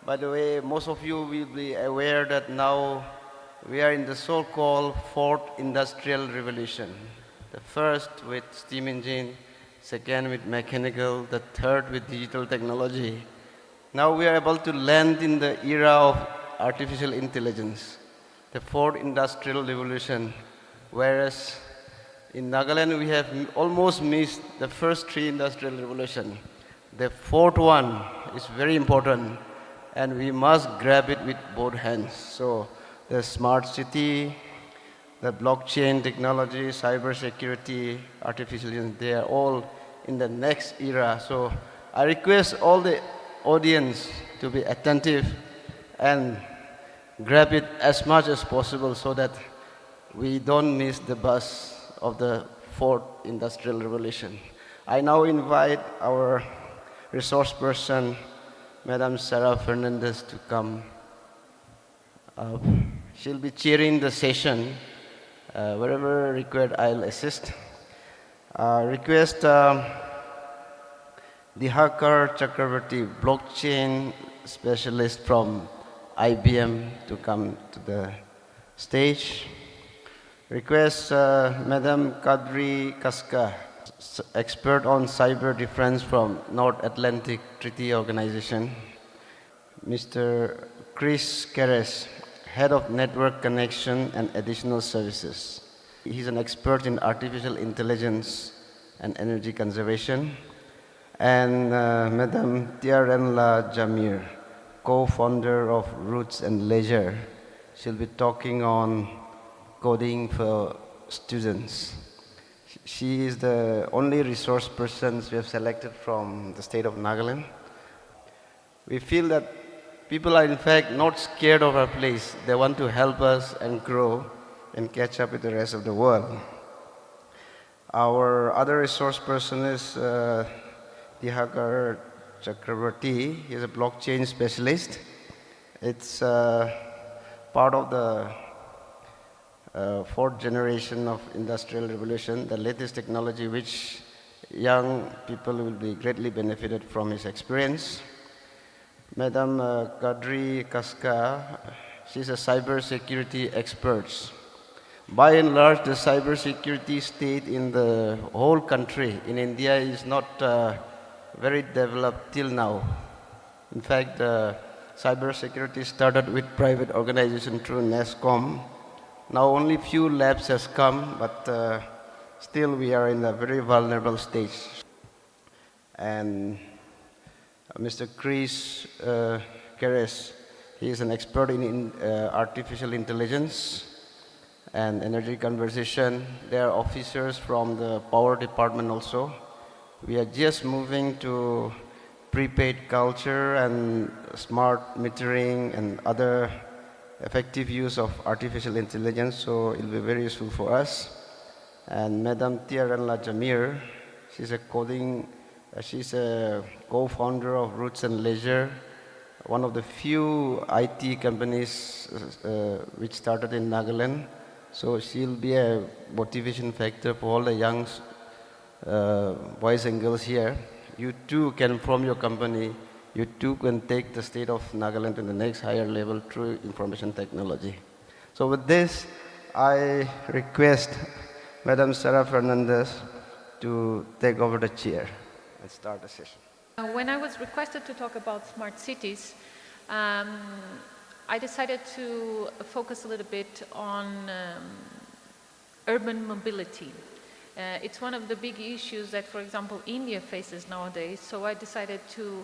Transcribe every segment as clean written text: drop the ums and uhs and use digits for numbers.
By the way, most of you will be aware that now we are in the so-called fourth industrial revolution. The first with steam engine, second with mechanical, the third with digital technology. Now we are able to land in the era of artificial intelligence, the fourth industrial revolution, whereas in Nagaland we have almost missed the first three industrial revolution. The fourth one is very important and we must grab it with both hands. So the smart city, the blockchain technology, cyber security, artificial intelligence, they are all in the next era. So I request all the audience to be attentive and grab it as much as possible so that we don't miss the bus of the fourth industrial revolution. I now invite our resource person, Madam SARA FERNANDES, to come up. She'll be chairing the session. Wherever required, I'll assist. Request Dihakar Chakravarti, blockchain specialist from IBM, to come to the stage. Request Madam Kadri Kaska, expert on cyber defense from North Atlantic Treaty Organization. Mr. Chris Keres, head of network connection and additional services. He's an expert in artificial intelligence and energy conservation. And Madam Tiarenla Jamir, co-founder of Roots and Leisure. She'll be talking on coding for students. She is the only resource person we have selected from the state of Nagaland. We feel that people are in fact not scared of our place. They want to help us and grow and catch up with the rest of the world. Our other resource person is Dihakar Chakravarti. He is a blockchain specialist. It's part of the fourth generation of industrial revolution, the latest technology which young people will be greatly benefited from his experience. Madam Kadri Kaska, she's a cyber security expert. By and large, the cyber security state in the whole country in India is not very developed till now. In fact, cyber security started with private organization through NESCOM. Now only few labs has come, but still we are in a very vulnerable stage. And Mr. Chris Keres, he is an expert in artificial intelligence and energy conservation. There are officers from the power department also. We are just moving to prepaid culture and smart metering and other effective use of artificial intelligence, so it will be very useful for us. And Madam Tiarenla Jamir, she's a co-founder of Roots and Leisure, one of the few IT companies which started in Nagaland. So she'll be a motivation factor for all the young boys and girls here. You too can, from your company, you too can take the state of Nagaland to the next higher level through information technology. So with this, I request Madam SARA FERNANDES to take over the chair and start the session. When I was requested to talk about smart cities, I decided to focus a little bit on urban mobility. It's one of the big issues that, for example, India faces nowadays. So I decided to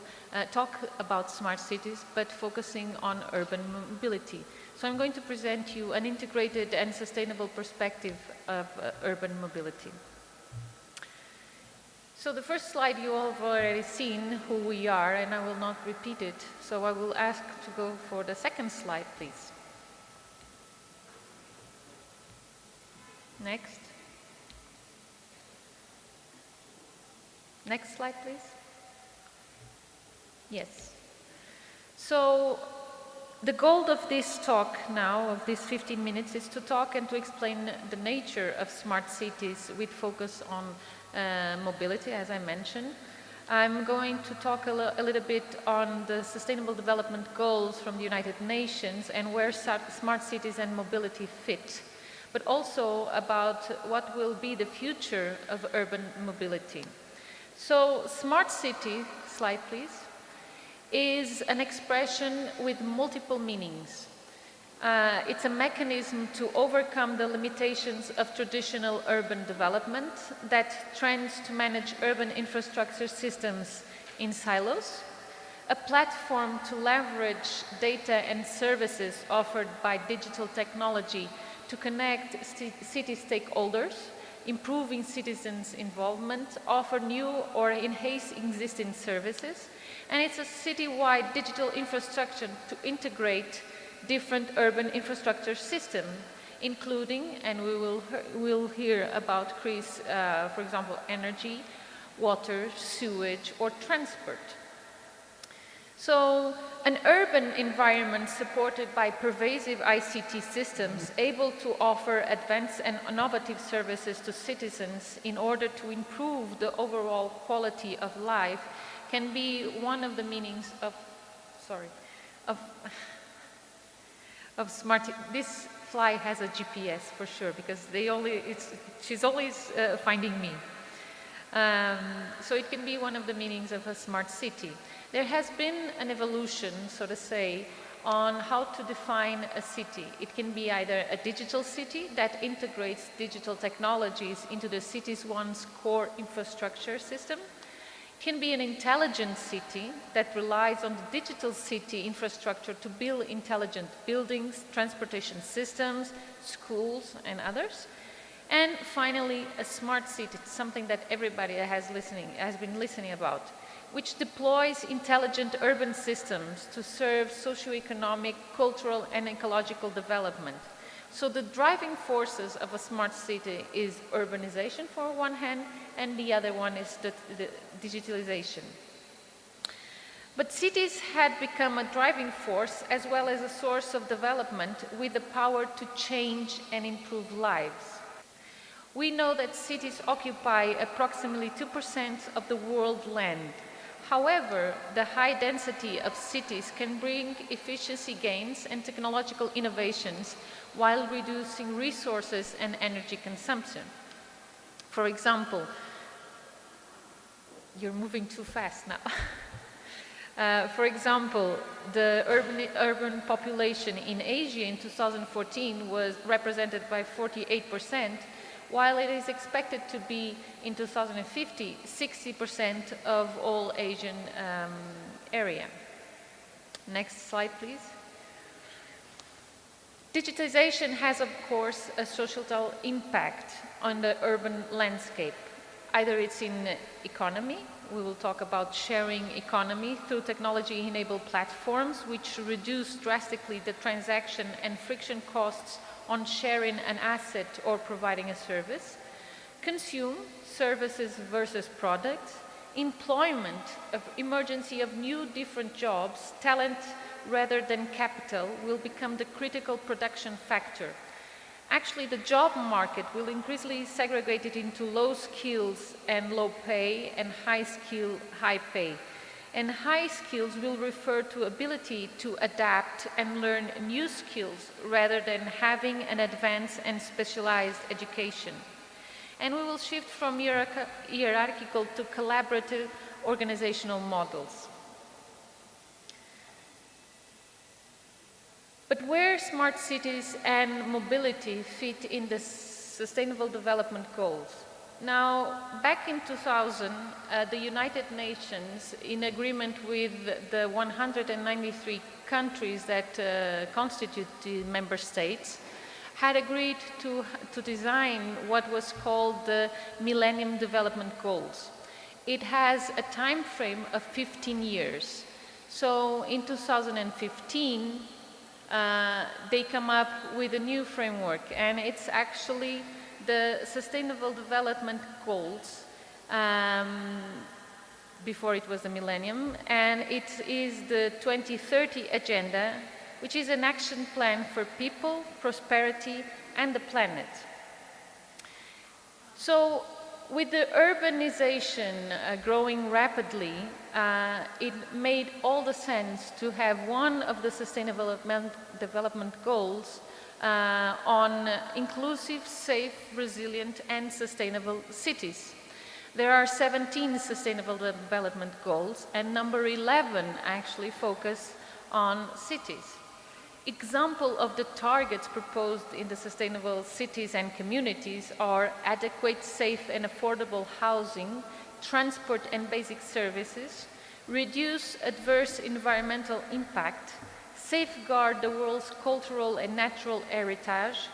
talk about smart cities, but focusing on urban mobility. So I'm going to present you an integrated and sustainable perspective of urban mobility. So the first slide you all have already seen who we are, and I will not repeat it. So I will ask to go for the second slide, please. Next. Next slide, please. Yes. So the goal of this talk now, of these 15 minutes, is to talk and to explain the nature of smart cities with focus on mobility, as I mentioned. I'm going to talk a little bit on the Sustainable Development Goals from the United Nations and where smart cities and mobility fit, but also about what will be the future of urban mobility. So, smart city, slide please, is an expression with multiple meanings. It's a mechanism to overcome the limitations of traditional urban development that trends to manage urban infrastructure systems in silos, a platform to leverage data and services offered by digital technology to connect city stakeholders, improving citizens' involvement, offer new or enhance existing services, and it's a city-wide digital infrastructure to integrate different urban infrastructure systems, including, and we'll hear about Chris, for example, energy, water, sewage, or transport. So, an urban environment supported by pervasive ICT systems able to offer advanced and innovative services to citizens in order to improve the overall quality of life can be one of the meanings of smart. This fly has a GPS for sure because she's always finding me. So it can be one of the meanings of a smart city. There has been an evolution, so to say, on how to define a city. It can be either a digital city that integrates digital technologies into the city's one's core infrastructure system. It can be an intelligent city that relies on the digital city infrastructure to build intelligent buildings, transportation systems, schools, and others. And finally, a smart city, something that everybody has been listening about, which deploys intelligent urban systems to serve socioeconomic, cultural, and ecological development. So the driving forces of a smart city is urbanization for one hand, and the other one is the digitalization. But cities had become a driving force as well as a source of development with the power to change and improve lives. We know that cities occupy approximately 2% of the world land. However, the high density of cities can bring efficiency gains and technological innovations while reducing resources and energy consumption. For example, you're moving too fast now. For example, the urban population in Asia in 2014 was represented by 48%, while it is expected to be in 2050 60% of all Asian area. Next slide, please. Digitization has, of course, a societal impact on the urban landscape. Either it's in economy, we will talk about sharing economy through technology-enabled platforms which reduce drastically the transaction and friction costs on sharing an asset or providing a service, consume services versus products, employment, emergency of new different jobs, talent rather than capital will become the critical production factor. Actually, the job market will increasingly segregate it into low skills and low pay and high skill, high pay. And high skills will refer to ability to adapt and learn new skills rather than having an advanced and specialized education. And we will shift from hierarchical to collaborative organizational models. But where smart cities and mobility fit in the Sustainable Development Goals? Now, back in 2000, the United Nations, in agreement with the 193 countries that constitute the member states, had agreed to design what was called the Millennium Development Goals. It has a time frame of 15 years. So in 2015, they come up with a new framework, and it's actually the Sustainable Development Goals before it was the Millennium, and it is the 2030 Agenda, which is an action plan for people, prosperity, and the planet. So with the urbanization growing rapidly, it made all the sense to have one of the Sustainable Development Goals on inclusive, safe, resilient and sustainable cities. There are 17 Sustainable Development Goals, and number 11 actually focus on cities. Example of the targets proposed in the Sustainable Cities and Communities are adequate, safe and affordable housing, transport and basic services, reduce adverse environmental impact, safeguard the world's cultural and natural heritage,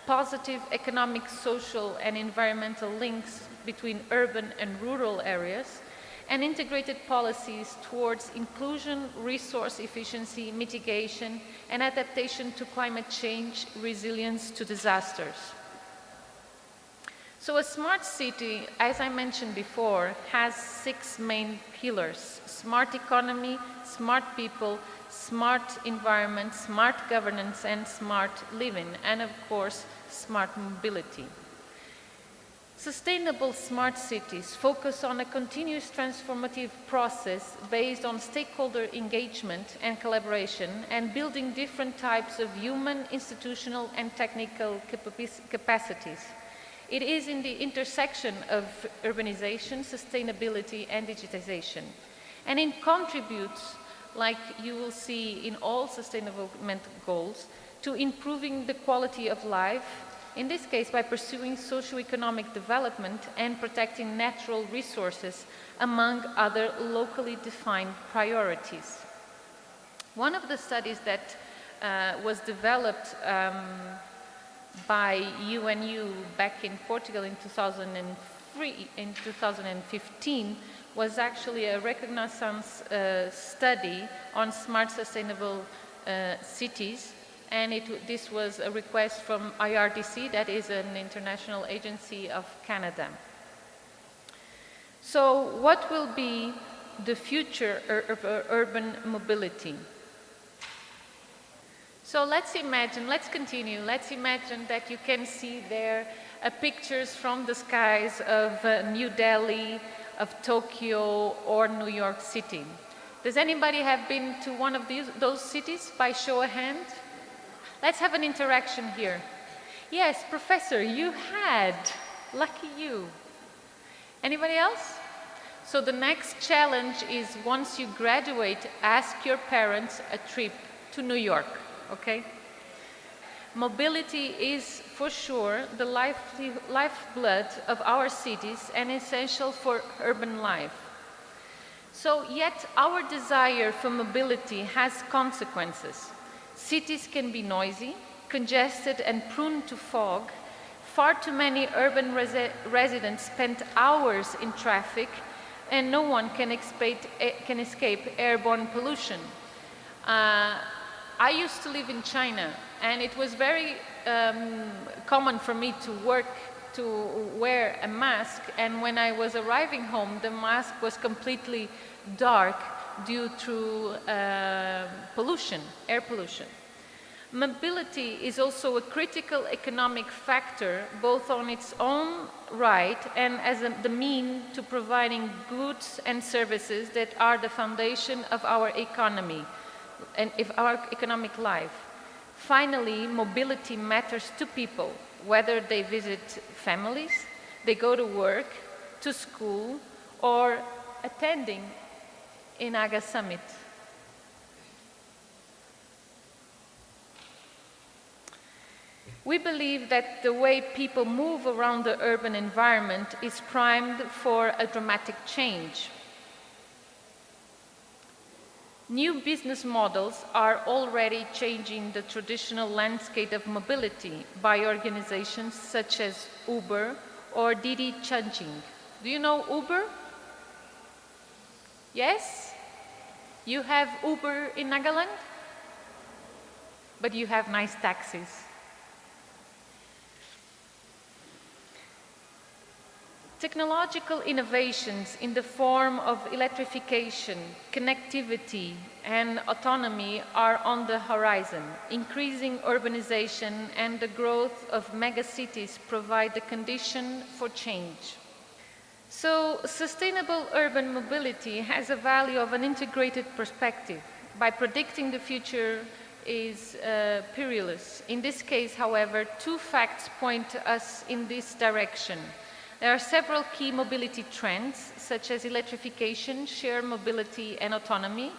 positive economic, social and environmental links between urban and rural areas, and integrated policies towards inclusion, resource efficiency, mitigation, and adaptation to climate change, resilience to disasters. So a smart city, as I mentioned before, has 6 main pillars: smart economy, smart people, smart environment, smart governance, and smart living, and of course, smart mobility. Sustainable smart cities focus on a continuous transformative process based on stakeholder engagement and collaboration, and building different types of human, institutional and technical capacities. It is in the intersection of urbanization, sustainability and digitization. And it contributes, like you will see in all sustainable goals, to improving the quality of life, in this case by pursuing socio-economic development and protecting natural resources, among other locally defined priorities. One of the studies that was developed by UNU back in Portugal in 2015 was actually a reconnaissance study on smart sustainable cities. And this was a request from IRDC, that is an international agency of Canada. So what will be the future of urban mobility? So let's continue. Let's imagine that you can see there pictures from the skies of New Delhi, of Tokyo, or New York City. Does anybody have been to one of those cities by show of hand? Let's have an interaction here. Yes, Professor, you had. Lucky you. Anybody else? So the next challenge is, once you graduate, ask your parents a trip to New York, okay? Mobility is, for sure, the lifeblood of our cities and essential for urban life. So yet our desire for mobility has consequences. Cities can be noisy, congested and prone to fog. Far too many urban residents spend hours in traffic, and no one can escape airborne pollution. I used to live in China, and it was very common for me to wear a mask, and when I was arriving home, the mask was completely dark due to pollution, air pollution. Mobility is also a critical economic factor, both on its own right and as the mean to providing goods and services that are the foundation of our economy and of our economic life. Finally, mobility matters to people, whether they visit families, they go to work, to school, or attending e-Naga summit. We believe that the way people move around the urban environment is primed for a dramatic change. New business models are already changing the traditional landscape of mobility by organizations such as Uber or Didi Chuxing. Do you know Uber? Yes? You have Uber in Nagaland? But you have nice taxis. Technological innovations in the form of electrification, connectivity, and autonomy are on the horizon. Increasing urbanization and the growth of megacities provide the condition for change. So, sustainable urban mobility has a value of an integrated perspective. By predicting the future is perilous. In this case, however, two facts point us in this direction. There are several key mobility trends, such as electrification, shared mobility, and autonomy.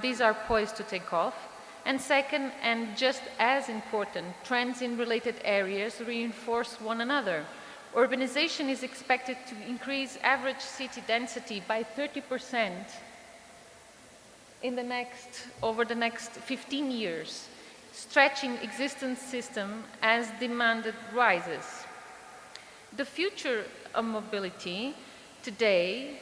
These are poised to take off. And second, and just as important, trends in related areas reinforce one another. Urbanization is expected to increase average city density by 30% over the next 15 years, stretching existing system as demand rises. The future of mobility today,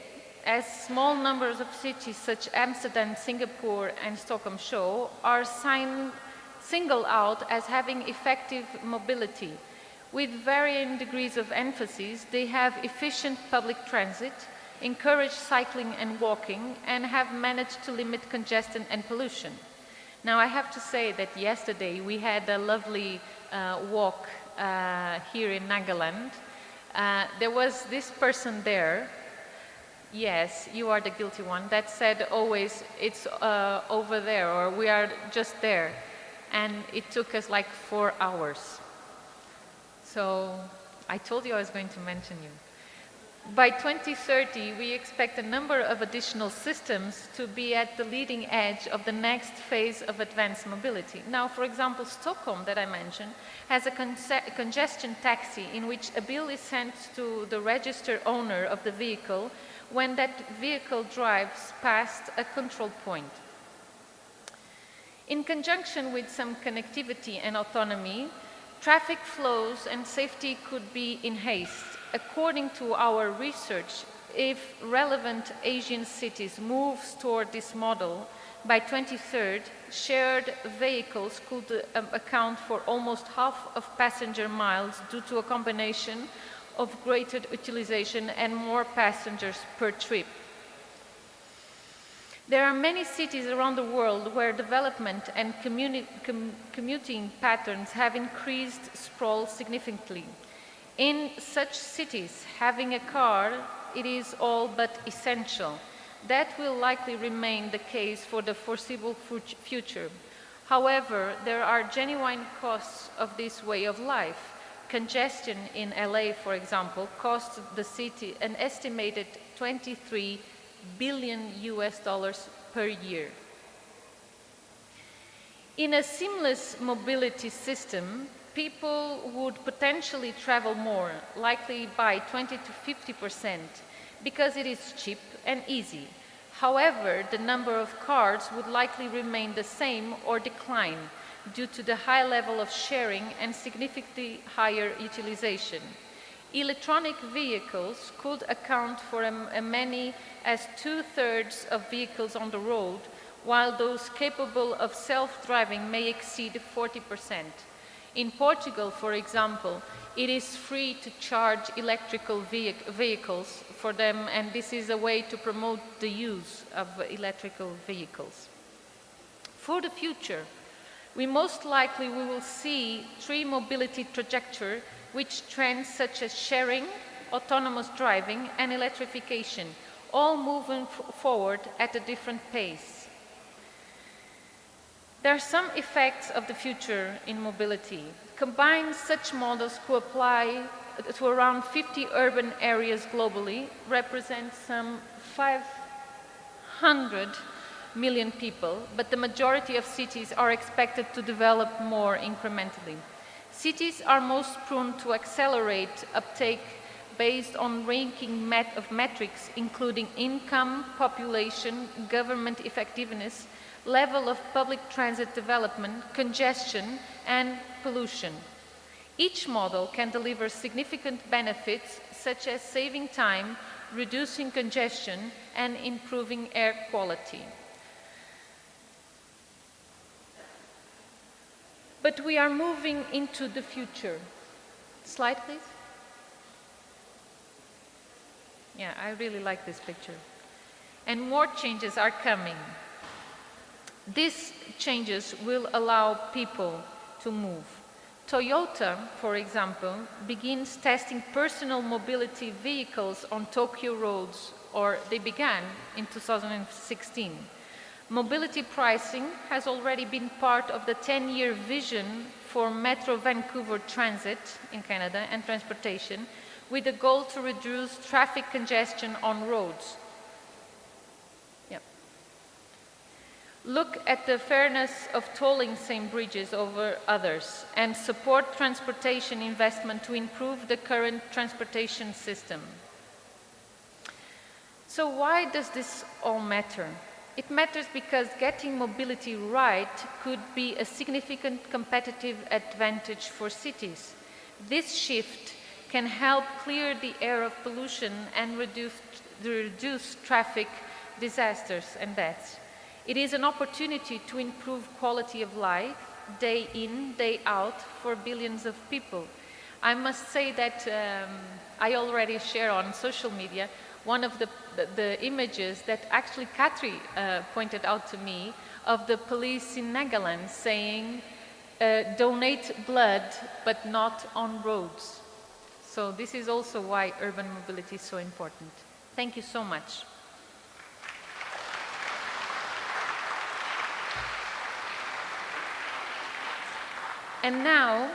as small numbers of cities such as Amsterdam, Singapore, and Stockholm show, are singled out as having effective mobility. With varying degrees of emphasis, they have efficient public transit, encourage cycling and walking, and have managed to limit congestion and pollution. Now, I have to say that yesterday we had a lovely walk here in Nagaland. There was this person there, yes, you are the guilty one, that said always, it's over there, or we are just there. And it took us like 4 hours. So I told you I was going to mention you. By 2030, we expect a number of additional systems to be at the leading edge of the next phase of advanced mobility. Now, for example, Stockholm, that I mentioned, has a congestion taxi in which a bill is sent to the registered owner of the vehicle when that vehicle drives past a control point. In conjunction with some connectivity and autonomy, traffic flows and safety could be enhanced. According to our research, if relevant Asian cities move toward this model, by 2030, shared vehicles could account for almost half of passenger miles due to a combination of greater utilization and more passengers per trip. There are many cities around the world where development and commuting patterns have increased sprawl significantly. In such cities, having a car, it is all but essential. That will likely remain the case for the foreseeable future. However, there are genuine costs of this way of life. Congestion in LA, for example, costs the city an estimated $23 billion per year. In a seamless mobility system, people would potentially travel more, likely by 20 to 50%, because it is cheap and easy. However, the number of cars would likely remain the same or decline due to the high level of sharing and significantly higher utilization. Electronic vehicles could account for as many as 2/3 of vehicles on the road, while those capable of self-driving may exceed 40%. In Portugal, for example, it is free to charge electrical vehicles for them, and this is a way to promote the use of electrical vehicles. For the future, we most likely will see three mobility trajectories, which trends such as sharing, autonomous driving, and electrification, all moving forward at a different pace. There are some effects of the future in mobility. Combined, such models could apply to around 50 urban areas globally, represent some 500 million people, but the majority of cities are expected to develop more incrementally. Cities are most prone to accelerate uptake based on ranking of metrics, including income, population, government effectiveness, level of public transit development, congestion, and pollution. Each model can deliver significant benefits, such as saving time, reducing congestion, and improving air quality. But we are moving into the future. Slide, please. Yeah, I really like this picture. And more changes are coming. These changes will allow people to move. Toyota, for example, begins testing personal mobility vehicles on Tokyo roads, or they began in 2016. Mobility pricing has already been part of the 10-year vision for Metro Vancouver Transit in Canada and transportation, with the goal to reduce traffic congestion on roads. Look at the fairness of tolling same bridges over others and support transportation investment to improve the current transportation system. So why does this all matter? It matters because getting mobility right could be a significant competitive advantage for cities. This shift can help clear the air of pollution and reduce traffic disasters and deaths. It is an opportunity to improve quality of life, day in, day out, for billions of people. I must say that I already share on social media one of the images that actually Katri pointed out to me of the police in Nagaland saying, donate blood, but not on roads. So this is also why urban mobility is so important. Thank you so much. And now,